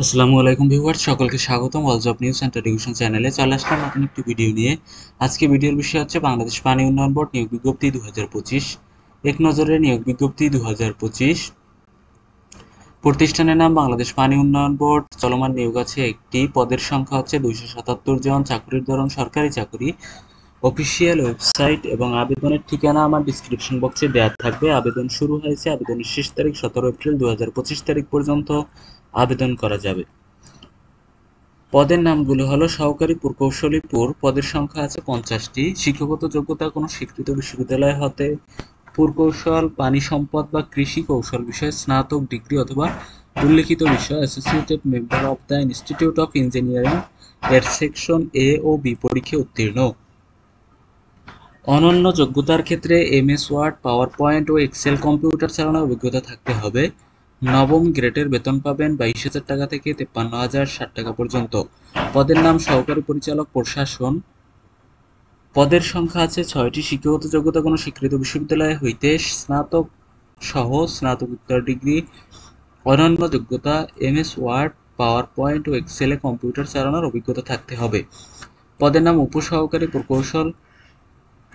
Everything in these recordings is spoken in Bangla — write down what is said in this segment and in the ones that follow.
আসসালামু আলাইকুম ভিউয়ার্স, সকলকে স্বাগতম all job news and television চ্যানেলে। চলে আসলাম নতুন একটি ভিডিও নিয়ে। আজকে ভিডিওর বিষয় হচ্ছে বাংলাদেশ পানি উন্নয়ন বোর্ড নিয়োগ বিজ্ঞপ্তি 2025। এক নজরে নিয়োগ বিজ্ঞপ্তি 2025। প্রতিষ্ঠানের নাম বাংলাদেশ পানি উন্নয়ন বোর্ড। চলমান নিয়োগ আছে একটি। পদের সংখ্যা হচ্ছে 277 জন। চাকরির ধরন সরকারি চাকরি। অফিসিয়াল ওয়েবসাইট এবং আবেদনের ঠিকানা আমার ডিসক্রিপশন বক্সে দেওয়া থাকবে। আবেদন শুরু হয়েছে। আবেদনের শেষ তারিখ 17 এপ্রিল 2025 তারিখ পর্যন্ত আবেদন করা যাবে। পদের নামগুলো হলো সহকারী প্রকৌশলী পুর। পদের সংখ্যা আছে 50টি। শিক্ষাগত যোগ্যতা কোনো স্বীকৃত বিশ্ববিদ্যালয় হতে পুরকৌশল, পানি সম্পদ বা কৃষি কৌশল বিষয়ে স্নাতক ডিগ্রি অথবা উল্লেখিত বিষয় associated member of the institute of engineering এর সেকশন এ ও বি পরীক্ষায় উত্তীর্ণ। অনন্য যোগ্যতার ক্ষেত্রে এমএস ওয়ার্ড, পাওয়ার পয়েন্ট ও এক্সেল কম্পিউটার চালানোর অভিজ্ঞতা থাকতে হবে। নবম গ্রেডের বেতন পাবেন 22,000 টাকা থেকে 53,060 টাকা পর্যন্ত। পদের নাম সহকারী পরিচালক প্রশাসন। পদের সংখ্যা আছে 6টি। শিক্ষাগত যোগ্যতা কোনো স্বীকৃত বিশ্ববিদ্যালয় হইতে স্নাতক সহ স্নাতকোত্তর ডিগ্রি। অনন্য যোগ্যতা এমএস ওয়ার্ড, পাওয়ার পয়েন্ট ও এক্সেলে কম্পিউটার চালানোর অভিজ্ঞতা থাকতে হবে। পদের নাম উপসহকারী প্রকৌশল।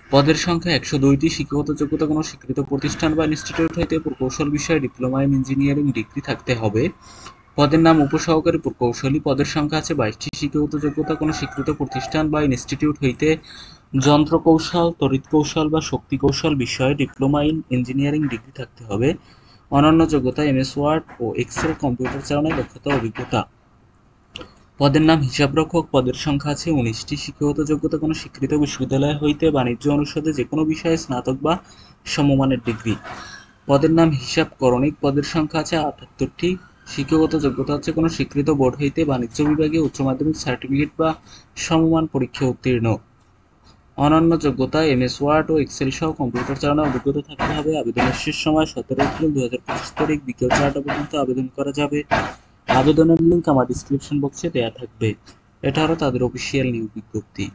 পদের সংখ্যা 102টি। শিক্ষাগত যোগ্যতা কোনো স্বীকৃত প্রতিষ্ঠান বা ইনস্টিটিউট হইতে প্রকৌশল বিষয়ে ডিপ্লোমা ইন ইঞ্জিনিয়ারিং ডিগ্রি থাকতে হবে। পদের নাম উপসহকারী প্রকৌশলী। পদের সংখ্যা আছে 22টি। শিক্ষাগত যোগ্যতা কোনো স্বীকৃত প্রতিষ্ঠান বা ইনস্টিটিউট হইতে যন্ত্র কৌশল, তড়িৎ কৌশল বা শক্তি কৌশল বিষয়ে ডিপ্লোমা ইন ইঞ্জিনিয়ারিং ডিগ্রি থাকতে হবে। অনন্য যোগ্যতা এমএস ওয়ার্ড ও এক্সেল কম্পিউটার চালানোর দক্ষতা অভিজ্ঞতা। পদের নাম হিসাবরক্ষক। পদের সংখ্যা আছে 19টি। শিক্ষাগত যোগ্যতা কোনো স্বীকৃত বিশ্ববিদ্যালয় হইতে বাণিজ্য অনুষদে যে কোনো বিষয়ে স্নাতক বা সমমানের ডিগ্রি। পদের নাম হিসাব করণিক। পদের সংখ্যা আছে 78টি। শিক্ষাগত যোগ্যতা হচ্ছে কোনো স্বীকৃত বোর্ড হইতে বাণিজ্য বিভাগে উচ্চ মাধ্যমিক সার্টিফিকেট বা সমমান পরীক্ষা উত্তীর্ণ। অনন্য যোগ্যতা এমএস ওয়ার্ড ও এক্সেল সহ কম্পিউটার চালানোর অভিজ্ঞতা থাকতে হবে। আবেদনের শেষ সময় 17 এপ্রিল 2025 তারিখ বিকেল 4টা পর্যন্ত আবেদন করা যাবে। আবেদনের লিঙ্ক আমার ডিসক্রিপশন বক্সে দেওয়া থাকবে। এটা হলো তাদের অফিসিয়াল নিয়োগ বিজ্ঞপ্তি।